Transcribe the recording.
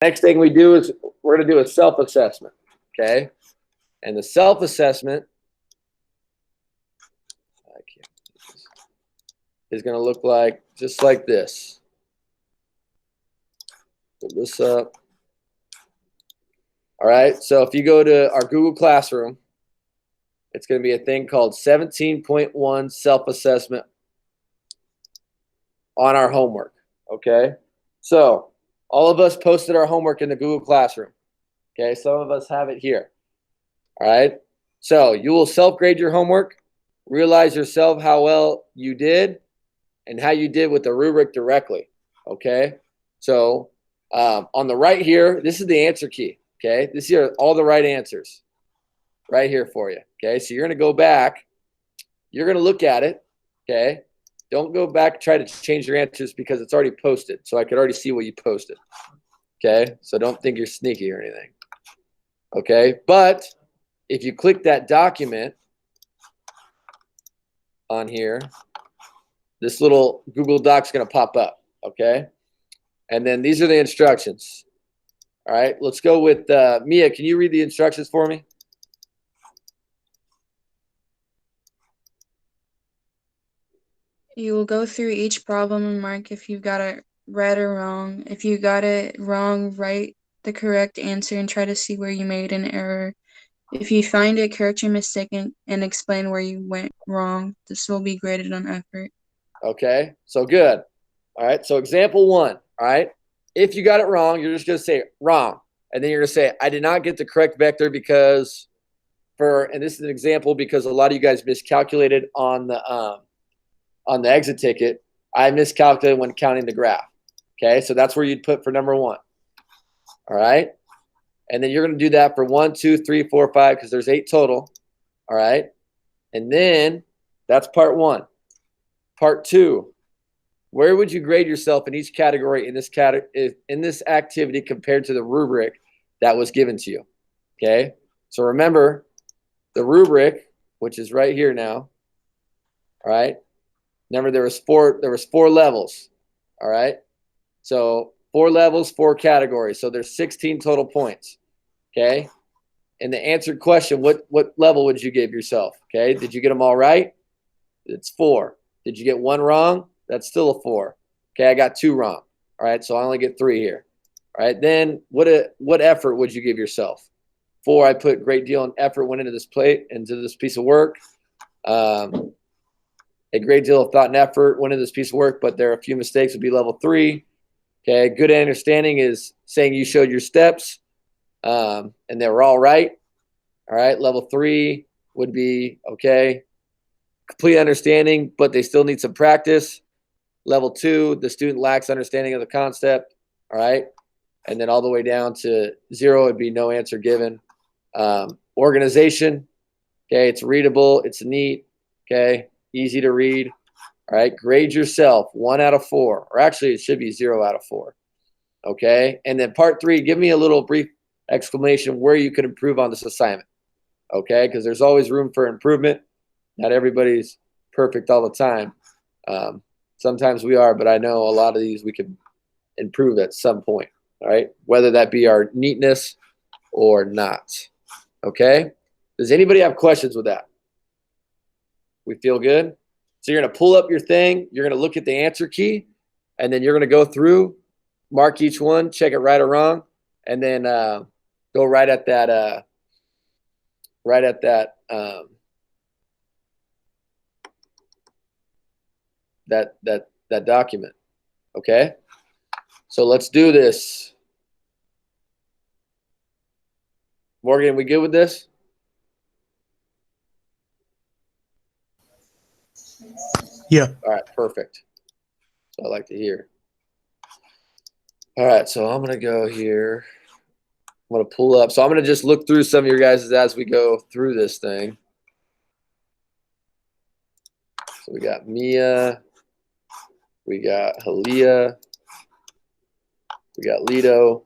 Next thing we do is we're going to do a self-assessment, okay? And the self-assessment is going to look like just like this. Put this up. All right, so if you go to our Google Classroom, it's going to be a thing called 17.1 self-assessment on our homework, okay? So all of us posted our homework in the Google Classroom, okay? Some of us have it here, all right? So you will self-grade your homework, realize yourself how well you did, and how you did with the rubric directly, okay? So on the right here, this is the answer key, okay? This here are all the right answers right here for you, okay? So you're going to go back. You're going to look at it, okay? Don't go back and try to change your answers because it's already posted. So I could already see what you posted, okay? So don't think you're sneaky or anything, okay? But if you click that document on here, this little Google Doc's going to pop up, okay? And then these are the instructions. All right, let's go with Mia. Can you read the instructions for me? You will go through each problem and mark if you've got it right or wrong. If you got it wrong, write the correct answer and try to see where you made an error. If you find it, correct your mistake and explain where you went wrong. This will be graded on effort. Okay, so good. All right, so example 1, all right? If you got it wrong, you're just going to say wrong. And then you're going to say, I did not get the correct vector because and this is an example because a lot of you guys miscalculated on the exit ticket. I miscalculated when counting the graph. Okay, so that's where you'd put for number 1. All right, and then you're going to do that for 1, 2, 3, 4, 5 because there's 8 total. All right, and then that's part 1. Part 2. Where would you grade yourself in each category in this activity compared to the rubric that was given to you? Okay, so remember the rubric, which is right here now. All right. Remember there was four levels. All right. So 4 levels, 4 categories. So there's 16 total points. Okay. And the answered question, what level would you give yourself? Okay. Did you get them all right? It's 4. Did you get 1 wrong? That's still a 4. Okay. I got 2 wrong. All right. So I only get 3 here. All right. Then what effort would you give yourself? 4, I put great deal of effort went into this piece of work. A great deal of thought and effort went into this piece of work, but there are a few mistakes. Would be level 3. Okay, good understanding is saying you showed your steps, and they were all right. All right, level 3 would be okay, complete understanding, but they still need some practice. Level 2, the student lacks understanding of the concept. All right, and then all the way down to 0 would be no answer given. Organization, okay, it's readable, it's neat, okay, easy to read. All right, grade yourself 1 out of 4, or actually it should be 0 out of 4. Okay, and then part 3, give me a little brief exclamation where you could improve on this assignment. Okay, because there's always room for improvement. Not everybody's perfect all the time. Sometimes we are, but I know a lot of these we can improve at some point. All right, whether that be our neatness or not. Okay, does anybody have questions with that? We feel good? So you're going to pull up your thing, you're going to look at the answer key, and then you're going to go through, mark each one, check it right or wrong, and then go right at that that document. Okay? So let's do this. Morgan, we good with this? Yeah. All right, perfect. So I like to hear. All right, so I'm going to go here. I'm going to pull up. So I'm going to just look through some of your guys' as we go through this thing. So we got Mia. We got Halia. We got Lido.